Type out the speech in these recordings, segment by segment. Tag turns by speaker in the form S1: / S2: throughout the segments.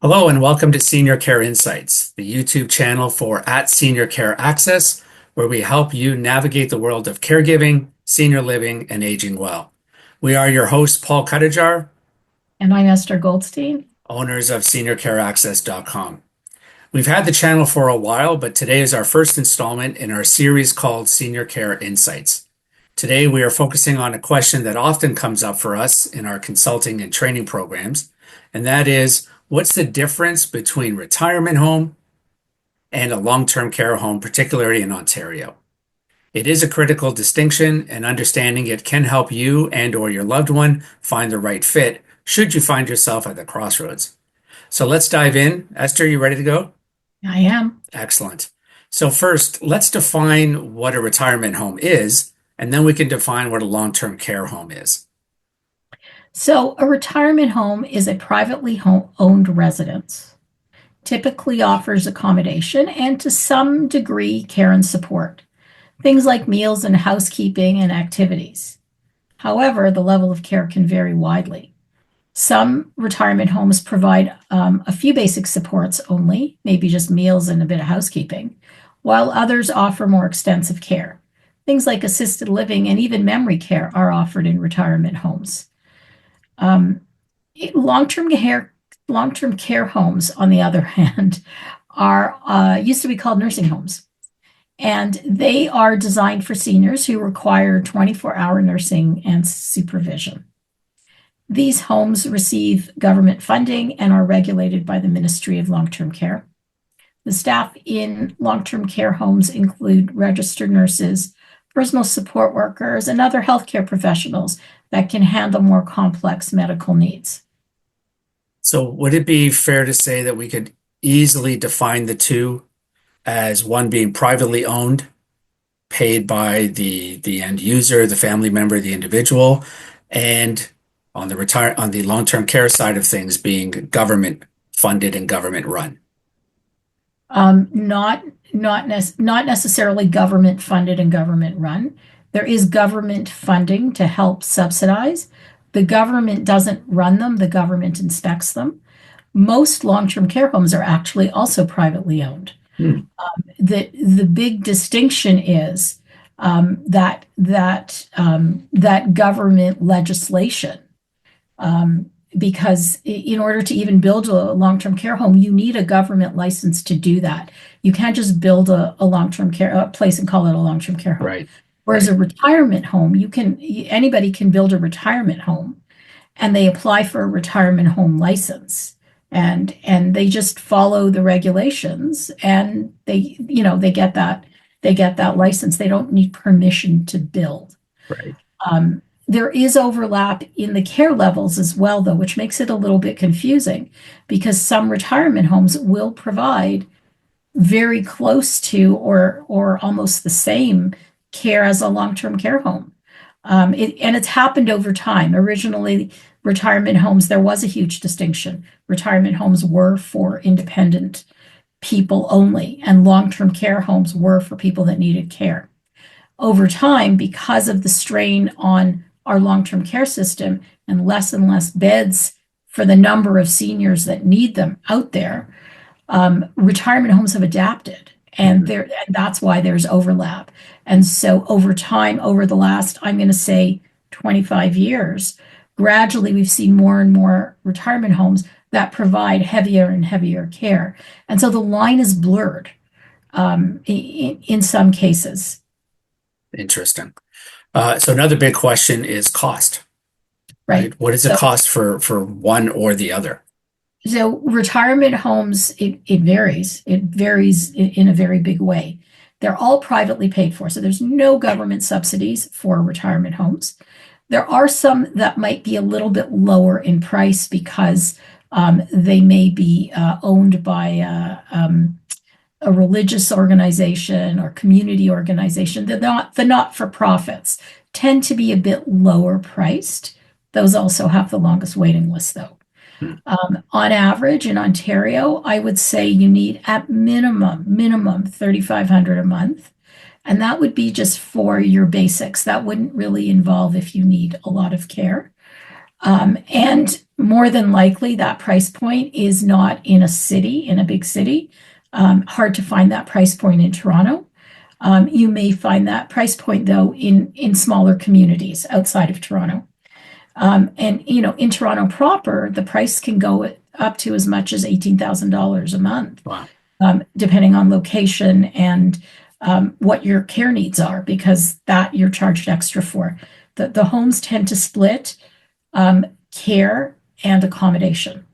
S1: Hello and welcome to Senior Care Insights, the YouTube channel for Senior Care Access, where we help you navigate the world of caregiving, senior living, and aging well. We are your hosts, Paul Cutajar,
S2: And I'm Esther Goldstein.
S1: owners of SeniorCareAccess.com. We've had the channel for a while, but today is our first installment in our series called Senior Care Insights. Today, we are focusing on a question that often comes up for us in our consulting and training programs, and that is, what's the difference between retirement home and a long-term care home, particularly in Ontario? It is a critical distinction, and understanding it can help you and or your loved one find the right fit should you find yourself at the crossroads. So let's dive in. Esther, you ready to go?
S2: I am.
S1: Excellent. So first, let's define what a retirement home is, and then we can define what a long-term care home is.
S2: So, a retirement home is a privately owned residence, typically offers accommodation and to some degree care and support, things like meals and housekeeping and activities. However, the level of care can vary widely. Some retirement homes provide a few basic supports only, maybe just meals and a bit of housekeeping, while others offer more extensive care. Things like assisted living and even memory care are offered in retirement homes. Um, long-term care homes, on the other hand, are used to be called nursing homes, and they are designed for seniors who require 24-hour nursing and supervision. These homes receive government funding and are regulated by the Ministry of Long-Term Care. The staff in long-term care homes include registered nurses, personal support workers, and other healthcare professionals that can handle more complex medical needs.
S1: So would it be fair to say that we could easily define the two as one being privately owned, paid by the end user, the family member, the individual, and on the long-term care side of things being government funded and government run?
S2: Not necessarily government funded and government run. There is government funding to help subsidize. The government doesn't run them, the government inspects them. Most long-term care homes are actually also privately owned.
S1: Hmm.
S2: The big distinction is that government legislation, because in order to even build a long-term care home, you need a government license to do that. You can't just build a long-term care place and call it a long-term care home.
S1: Right.
S2: Whereas
S1: Right.
S2: a retirement home, anybody can build a retirement home, and they apply for a retirement home license, and they just follow the regulations, and they get that license. They don't need permission to build.
S1: Right.
S2: There is overlap in the care levels as well, though, which makes it a little bit confusing because some retirement homes will provide very close to or almost the same care as a long-term care home. And it's happened over time. Originally, retirement homes, there was a huge distinction. Retirement homes were for independent people only, and long-term care homes were for people that needed care. Over time, because of the strain on our long-term care system and less beds for the number of seniors that need them out there, retirement homes have adapted, and that's why there's overlap. And so over time, over the last, I'm going to say 25 years, gradually we've seen more and more retirement homes that provide heavier and heavier care. And so the line is blurred in some cases.
S1: Interesting. So another big question is cost, right?
S2: Right.
S1: What is the cost for one or the other?
S2: So retirement homes, it varies. It varies in a very big way. They're all privately paid for, so there's no government subsidies for retirement homes. There are some that might be a little bit lower in price because they may be owned by a religious organization or community organization. The not-for-profits tend to be a bit lower priced. Those also have the longest waiting list, though.
S1: Hmm.
S2: On average, in Ontario, I would say you need at minimum $3,500 a month. And that would be just for your basics. That wouldn't really involve if you need a lot of care. And more than likely that price point is not in a city, in a big city. Hard to find that price point in Toronto. You may find that price point though in smaller communities outside of Toronto. And in Toronto proper, the price can go up to as much as $18,000 a month,
S1: Wow.
S2: depending on location and what your care needs are, because that you're charged extra for. The homes tend to split care and accommodation,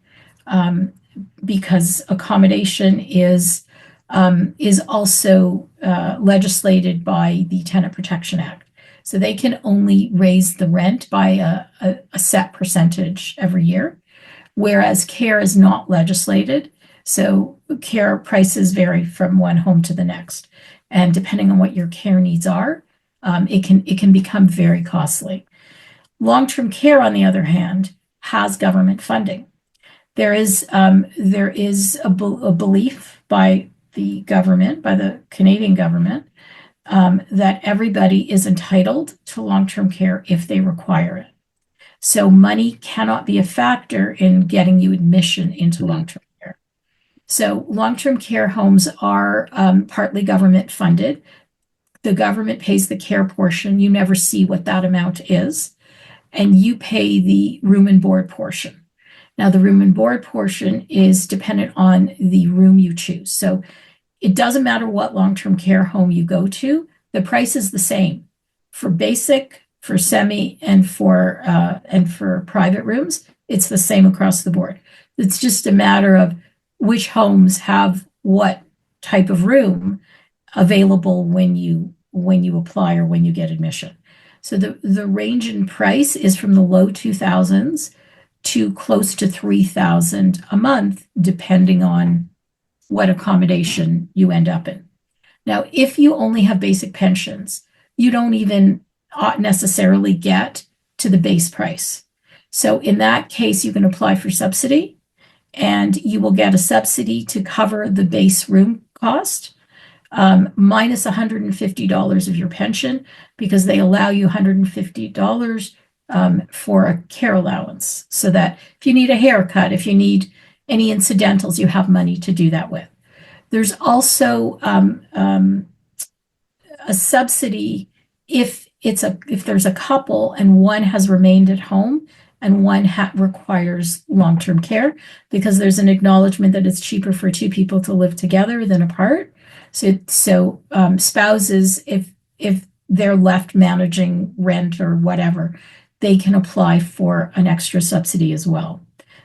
S2: because accommodation is also legislated by the Tenant Protection Act. So they can only raise the rent by a set percentage every year, whereas care is not legislated. So care prices vary from one home to the next. And depending on what your care needs are, it can become very costly. Long-term care, on the other hand, has government funding. There is a belief by the government, by the Canadian government, that everybody is entitled to long-term care if they require it. So money cannot be a factor in getting you admission into long-term care. So long-term care homes are partly government funded. The government pays the care portion. You never see what that amount is, and you pay the room and board portion. Now, the room and board portion is dependent on the room you choose. So it doesn't matter what long-term care home you go to, the price is the same for basic, for semi, and for private rooms. It's the same across the board. It's just a matter of which homes have what type of room available when you apply or when you get admission. So the range in price is from the low 2000s to close to 3,000 a month, depending on what accommodation you end up in. Now, if you only have basic pensions, you don't even necessarily get to the base price. So in that case, you can apply for subsidy, and you will get a subsidy to cover the base room cost, minus $150 of your pension, because they allow you $150 for a care allowance, so that if you need a haircut, if you need any incidentals, you have money to do that with. There's also a subsidy if there's a couple and one has remained at home and one requires long-term care, because there's an acknowledgement that it's cheaper for two people to live together than apart. So spouses, if they're left managing rent or whatever, they can apply for an extra subsidy as well.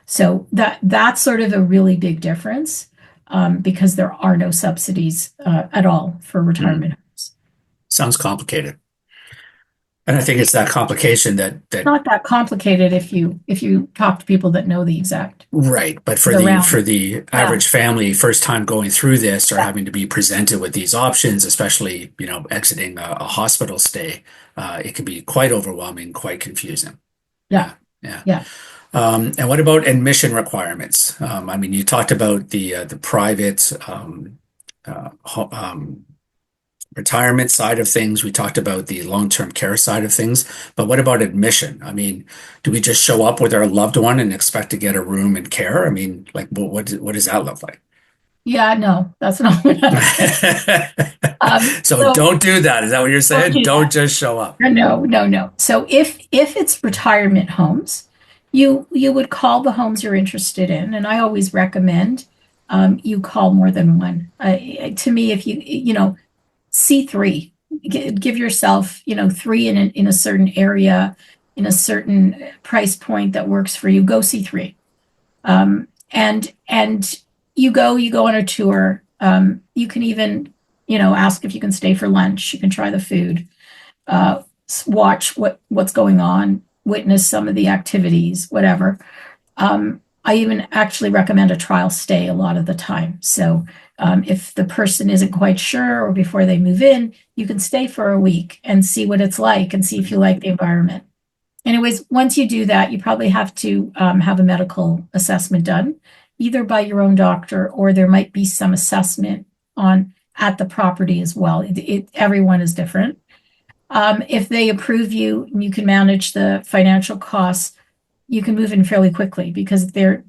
S2: So that's sort of a really big difference, because there are no subsidies at all for retirement homes.
S1: Sounds complicated. And I think it's that complication that
S2: Not that complicated if you talk to people that know the exact.
S1: right, but for the average family, first time going through this or having to be presented with these options, especially exiting a hospital stay, it can be quite overwhelming, quite confusing.
S2: Yeah.
S1: And what about admission requirements? I mean, you talked about the private retirement side of things. We talked about the long-term care side of things, but what about admission? I mean, do we just show up with our loved one and expect to get a room and care? I mean, like, what does that look like?
S2: Yeah, no, that's not what I'm saying.
S1: So don't do that. Is that what you're saying? Don't just show up.
S2: No. So if it's retirement homes, you would call the homes you're interested in, and I always recommend you call more than one. To me, if you see three, give yourself three in a certain area, in a certain price point that works for you. Go see three, and you go on a tour. You can even ask if you can stay for lunch. You can try the food, watch what's going on, witness some of the activities, whatever. I even actually recommend a trial stay a lot of the time. So if the person isn't quite sure or before they move in, you can stay for a week and see what it's like and see if you like the environment. Anyways, once you do that, you probably have to have a medical assessment done, either by your own doctor, or there might be some assessment at the property as well. Everyone is different. If they approve you, you can manage the financial costs. you can move in fairly quickly because they're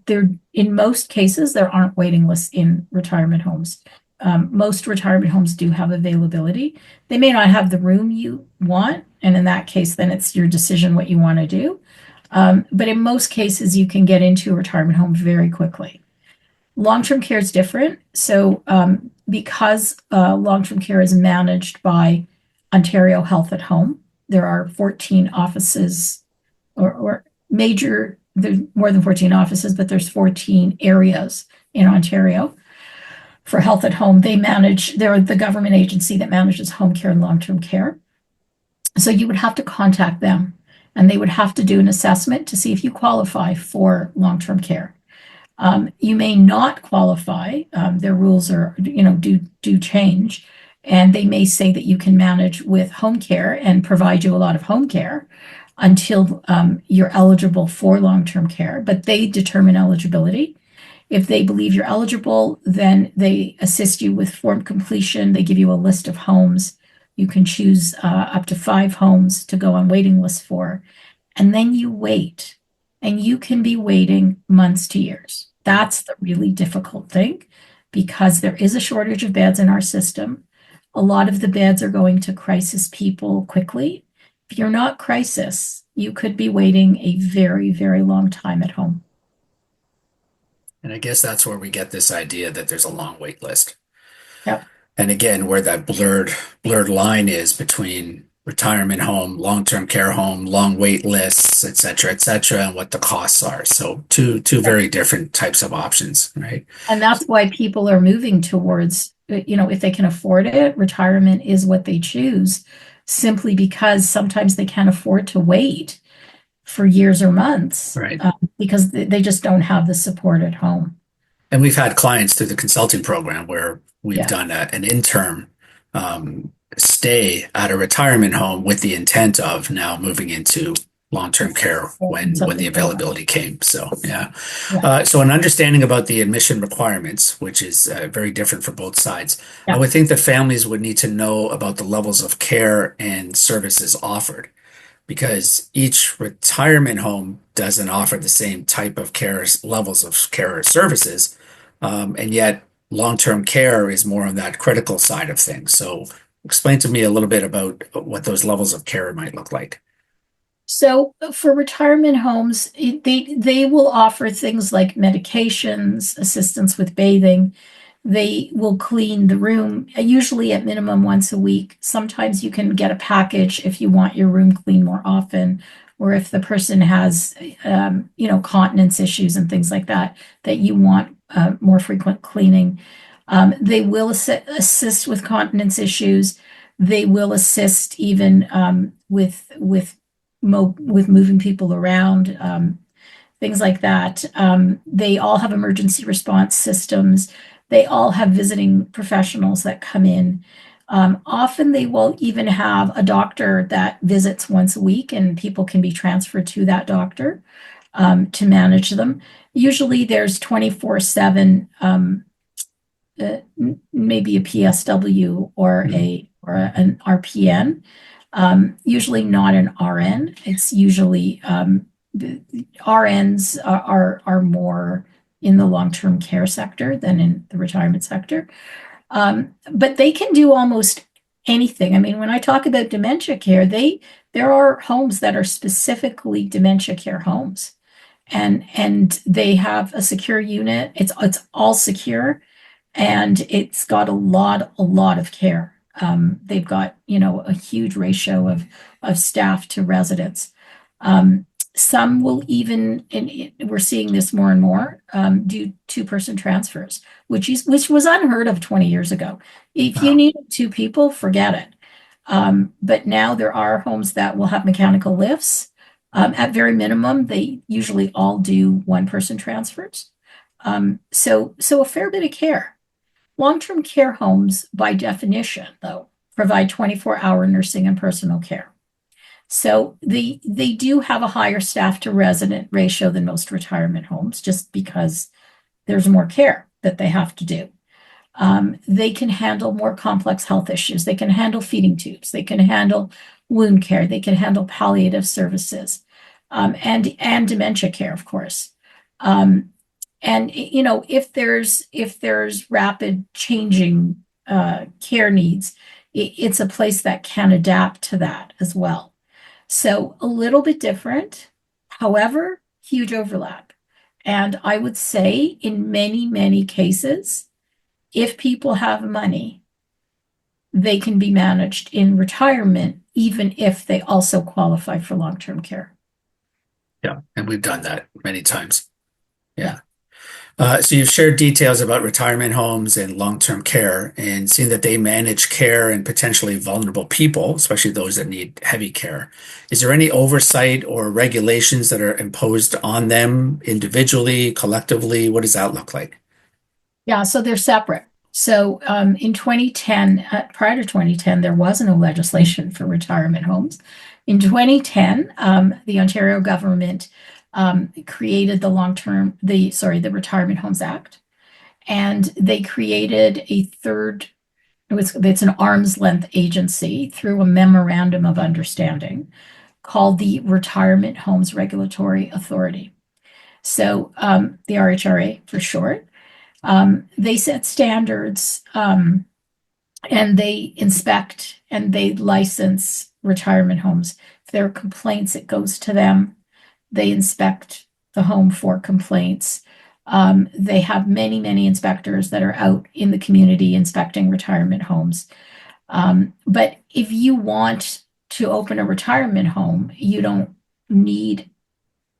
S2: in most cases there aren't waiting lists in retirement homes. Most retirement homes do have availability. They may not have the room you want, and in that case, then it's your decision what you want to do. But in most cases, you can get into a retirement home very quickly. Long-term care is different. So, because long-term care is managed by Ontario Health at Home, there are 14 offices or major, there's more than 14 offices, but there's 14 areas in Ontario for Health at Home. They're the government agency that manages home care and long-term care. So you would have to contact them and they would have to do an assessment to see if you qualify for long-term care. You may not qualify. Their rules are, do change, and they may say that you can manage with home care and provide you a lot of home care until you're eligible for long-term care. But they determine eligibility. If they believe you're eligible, then they assist you with form completion. They give you a list of homes. You can choose up to 5 homes to go on waiting lists for, and then you wait. And you can be waiting months to years. That's the really difficult thing because there is a shortage of beds in our system. A lot of the beds are going to crisis people quickly. If you're not crisis, you could be waiting a very, very long time at home.
S1: And I guess that's where we get this idea that there's a long wait list.
S2: Yep.
S1: And again, where that blurred line is between retirement home, long-term care home, long wait lists, et cetera, and what the costs are. So two very different types of options, right?
S2: And that's why people are moving towards, if they can afford it, retirement is what they choose, simply because sometimes they can't afford to wait for years or months,
S1: Right.
S2: because they just don't have the support at home.
S1: And we've had clients through the consulting program where we've
S2: Yeah.
S1: done an interim stay at a retirement home with the intent of now moving into long-term care when the availability came. So yeah.
S2: Yeah.
S1: So an understanding about the admission requirements, which is very different for both sides. I
S2: Yeah.
S1: would think that families would need to know about the levels of care and services offered because each retirement home doesn't offer the same type of care, levels of care or services. And yet long-term care is more on that critical side of things. So explain to me a little bit about what those levels of care might look like.
S2: So for retirement homes, they will offer things like medications, assistance with bathing. They will clean the room, usually at minimum once a week. Sometimes you can get a package if you want your room cleaned more often, or if the person has, continence issues and things like that, that you want more frequent cleaning. They will assist with continence issues. They will assist even with moving people around, things like that. They all have emergency response systems. They all have visiting professionals that come in. Often they will even have a doctor that visits once a week, and people can be transferred to that doctor to manage them. Usually there's 24/7, maybe a PSW or an RPN. Usually not an RN. It's usually RNs are more in the long-term care sector than in the retirement sector. But they can do almost anything. I mean, when I talk about dementia care, there are homes that are specifically dementia care homes, and they have a secure unit. It's all secure, and it's got a lot of care. They've got, a huge ratio of staff to residents. Some will even, and we're seeing this more and more, do 2-person transfers, which was unheard of 20 years ago. If you
S1: Wow.
S2: needed 2 people, forget it. But now there are homes that will have mechanical lifts. At very minimum, they usually all do 1-person transfers. So a fair bit of care. Long-term care homes, by definition, though, provide 24-hour nursing and personal care. So they do have a higher staff to resident ratio than most retirement homes, just because there's more care that they have to do. They can handle more complex health issues. They can handle feeding tubes. They can handle wound care. They can handle palliative services. and dementia care, of course. Um, and if there's rapid changing care needs, it's a place that can adapt to that as well. So a little bit different, however, huge overlap. And I would say in many, many cases, if people have money, they can be managed in retirement, even if they also qualify for long-term care.
S1: Yeah, and we've done that many times.
S2: Yeah.
S1: Yeah. So you've shared details about retirement homes and long-term care and seen that they manage care and potentially vulnerable people, especially those that need heavy care. Is there any oversight or regulations that are imposed on them individually, collectively? What does that look like?
S2: Yeah, so they're separate. So in 2010, prior to 2010, there was no legislation for retirement homes. In 2010, the Ontario government created the Retirement Homes Act, and they created a third. It's an arm's length agency through a memorandum of understanding called the Retirement Homes Regulatory Authority. So the RHRA for short. They set standards, and they inspect and they license retirement homes. If there are complaints, it goes to them. They inspect the home for complaints. They have many, many inspectors that are out in the community inspecting retirement homes. But if you want to open a retirement home, you don't need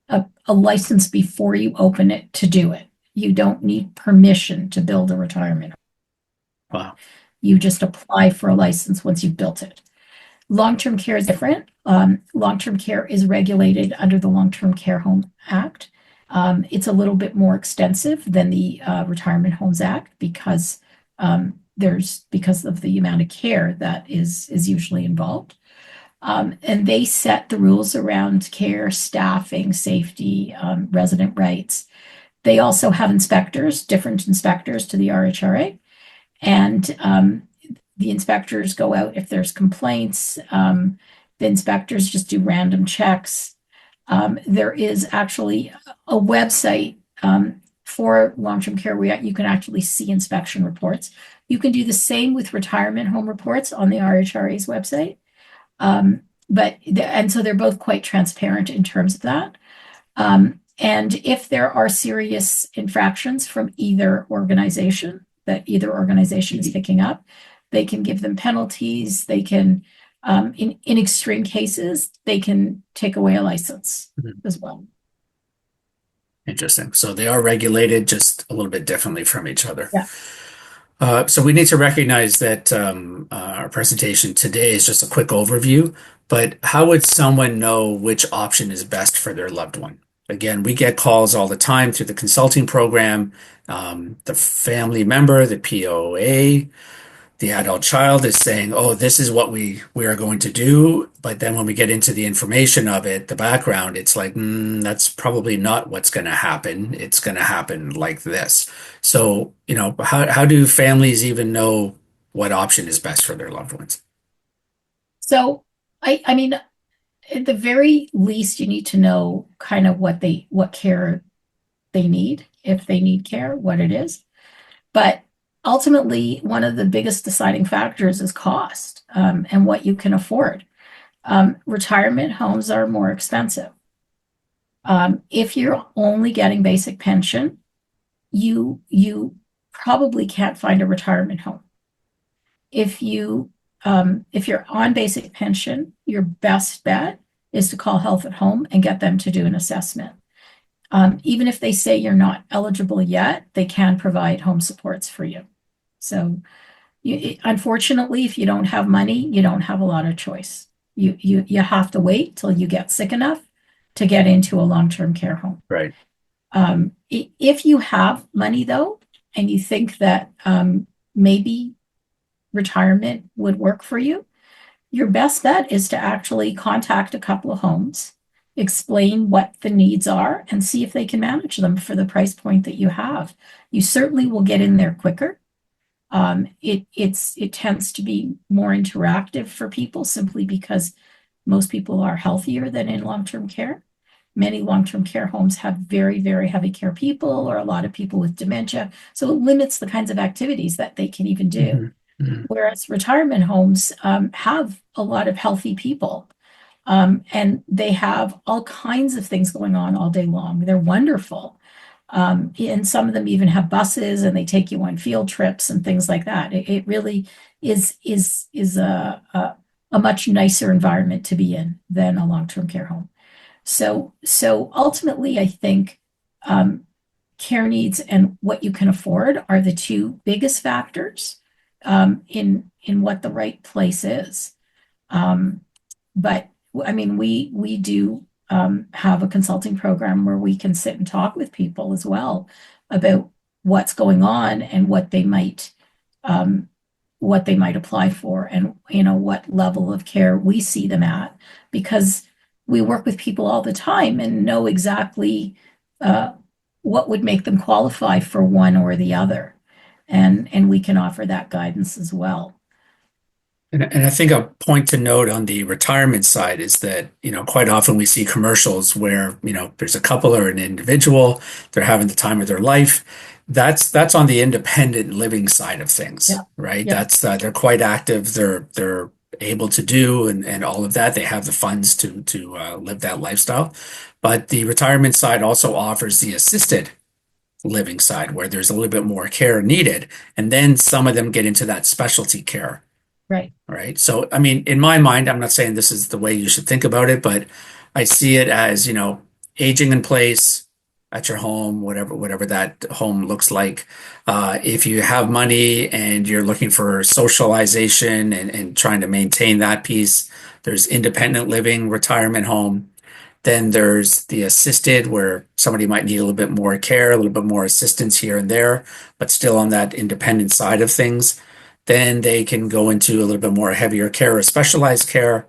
S2: a license before you open it to do it. You don't need permission to build a retirement home.
S1: Wow.
S2: You just apply for a license once you've built it. Long-term care is different. Long-term care is regulated under the Long-Term Care Home Act. It's a little bit more extensive than the Retirement Homes Act because of the amount of care that is usually involved. And they set the rules around care, staffing, safety, resident rights. They also have inspectors, different inspectors to the RHRA, and the inspectors go out if there's complaints. The inspectors just do random checks. There is actually a website for long-term care where you can actually see inspection reports. You can do the same with retirement home reports on the RHRA's website. And so they're both quite transparent in terms of that. And if there are serious infractions from either organization that either organization is picking up, they can give them penalties. They can, in extreme cases, they can take away a license as well.
S1: Interesting. So they are regulated just a little bit differently from each other.
S2: Yeah.
S1: So we need to recognize that our presentation today is just a quick overview, but how would someone know which option is best for their loved one? Again, we get calls all the time through the consulting program. The family member, the POA, the adult child is saying, "Oh, this is what we are going to do." But then when we get into the information of it, the background, it's like, that's probably not what's going to happen. It's going to happen like this. So, how do families even know what option is best for their loved ones?
S2: So I mean, at the very least, you need to know kind of what care they need, if they need care, what it is. But ultimately, one of the biggest deciding factors is cost, and what you can afford. Retirement homes are more expensive. If you're only getting basic pension, you probably can't find a retirement home. If you're on basic pension, your best bet is to call Health at Home and get them to do an assessment. Even if they say you're not eligible yet, they can provide home supports for you. So, unfortunately, if you don't have money, you don't have a lot of choice. You have to wait till you get sick enough to get into a long-term care home.
S1: Right.
S2: If you have money, though, and you think that maybe retirement would work for you, your best bet is to actually contact a couple of homes, explain what the needs are, and see if they can manage them for the price point that you have. You certainly will get in there quicker. It tends to be more interactive for people simply because most people are healthier than in long-term care. many long-term care homes have very, very heavy care people or a lot of people with dementia. So it limits the kinds of activities that they can even do.
S1: Hmm. Hmm.
S2: Whereas retirement homes have a lot of healthy people. And they have all kinds of things going on all day long. They're wonderful. And some of them even have buses and they take you on field trips and things like that. It really is a much nicer environment to be in than a long-term care home. So ultimately, I think care needs and what you can afford are the two biggest factors in what the right place is. But I mean, we do have a consulting program where we can sit and talk with people as well about what's going on and um, what they might apply for, and what level of care we see them at, because we work with people all the time and know exactly uh, what would make them qualify for one or the other, and we can offer that guidance as well.
S1: And I think a point to note on the retirement side is that, quite often we see commercials where, there's a couple or an individual, they're having the time of their life. That's on the independent living side of things,
S2: Yeah.
S1: right?
S2: Yeah.
S1: That's they're quite active. They're able to do and all of that. They have the funds to live that lifestyle. But the retirement side also offers the assisted living side where there's a little bit more care needed. And then some of them get into that specialty care.
S2: Right.
S1: Right. So, I mean, in my mind, I'm not saying this is the way you should think about it, but I see it as, aging in place at your home, whatever that home looks like. If you have money and you're looking for socialization and trying to maintain that piece, there's independent living, retirement home. Then there's the assisted, where somebody might need a little bit more care, a little bit more assistance here and there, but still on that independent side of things. Then they can go into a little bit more heavier care or specialized care.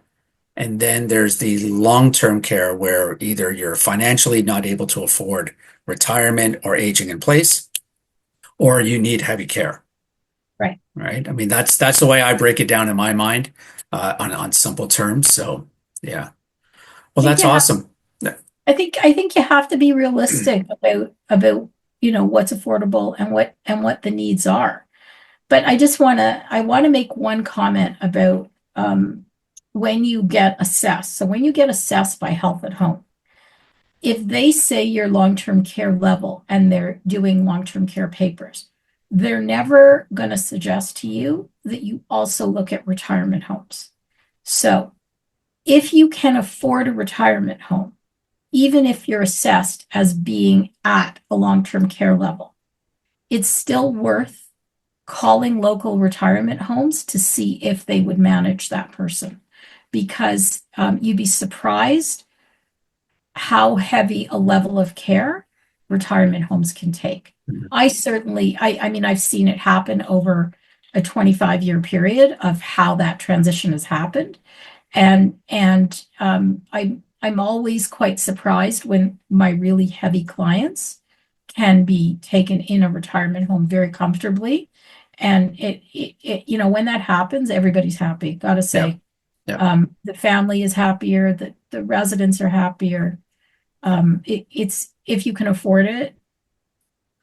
S1: And then there's the long-term care where either you're financially not able to afford retirement or aging in place, or you need heavy care,
S2: Right.
S1: right? I mean, that's the way I break it down in my mind, on simple terms. So, yeah.
S2: I
S1: Well,
S2: think
S1: that's
S2: you have
S1: awesome. Yeah.
S2: I think you have to be realistic about what's affordable and what the needs are. But I want to make one comment about when you get assessed. So when you get assessed by Health at Home, if they say your long-term care level and they're doing long-term care papers, they're never going to suggest to you that you also look at retirement homes. So if you can afford a retirement home, even if you're assessed as being at a long-term care level, it's still worth calling local retirement homes to see if they would manage that person, because you'd be surprised how heavy a level of care retirement homes can take.
S1: Mhm.
S2: I mean, I've seen it happen over a 25-year period of how that transition has happened. And I'm always quite surprised when my really heavy clients can be taken in a retirement home very comfortably. And when that happens, everybody's happy. Gotta
S1: Yeah.
S2: say,
S1: Yeah.
S2: the family is happier, the residents are happier. It's if you can afford it,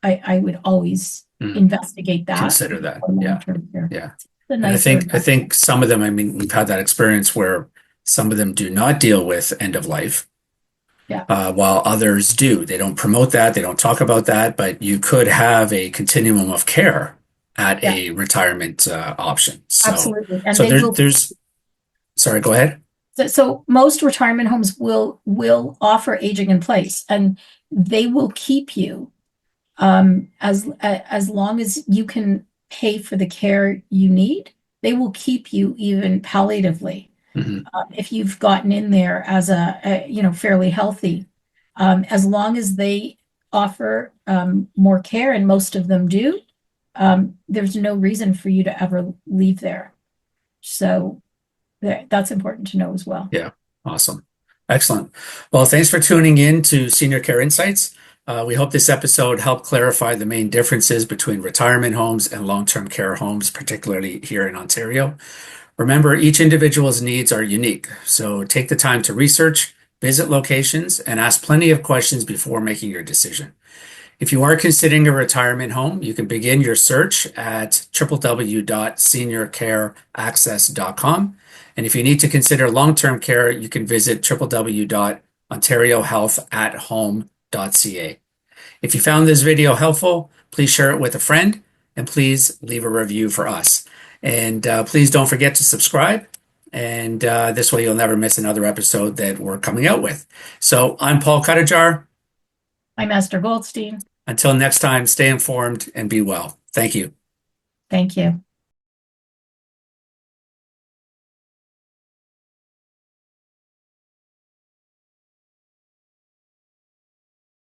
S2: I would always
S1: Mm.
S2: investigate that
S1: Consider that.
S2: for
S1: Yeah.
S2: long-term care.
S1: Yeah.
S2: It's a
S1: And I
S2: nicer
S1: think I
S2: investment.
S1: think some of them, I mean, we've had that experience where some of them do not deal with end of life,
S2: Yeah,
S1: while others do. They don't promote that, they don't talk about that, but you could have a continuum of care at
S2: yeah,
S1: a retirement option. So,
S2: absolutely. And
S1: so
S2: they will.
S1: sorry, go ahead.
S2: So most retirement homes will offer aging in place, and they will keep you as long as you can pay for the care you need. They will keep you even palliatively
S1: Hmm.
S2: if you've gotten in there as fairly healthy. As long as they offer more care, and most of them do, there's no reason for you to ever leave there. So that's important to know as well.
S1: Yeah, awesome. Excellent. Well, thanks for tuning in to Senior Care Insights. We hope this episode helped clarify the main differences between retirement homes and long-term care homes, particularly here in Ontario. Remember, each individual's needs are unique, so take the time to research, visit locations, and ask plenty of questions before making your decision. If you are considering a retirement home, you can begin your search at www.seniorcareaccess.com. And if you need to consider long-term care, you can visit www.ontariohealthathome.ca. If you found this video helpful, please share it with a friend and please leave a review for us. And please don't forget to subscribe. And this way you'll never miss another episode that we're coming out with. So I'm Paul Cutajar.
S2: I'm Esther Goldstein.
S1: Until next time, stay informed and be well. Thank you.
S2: Thank you.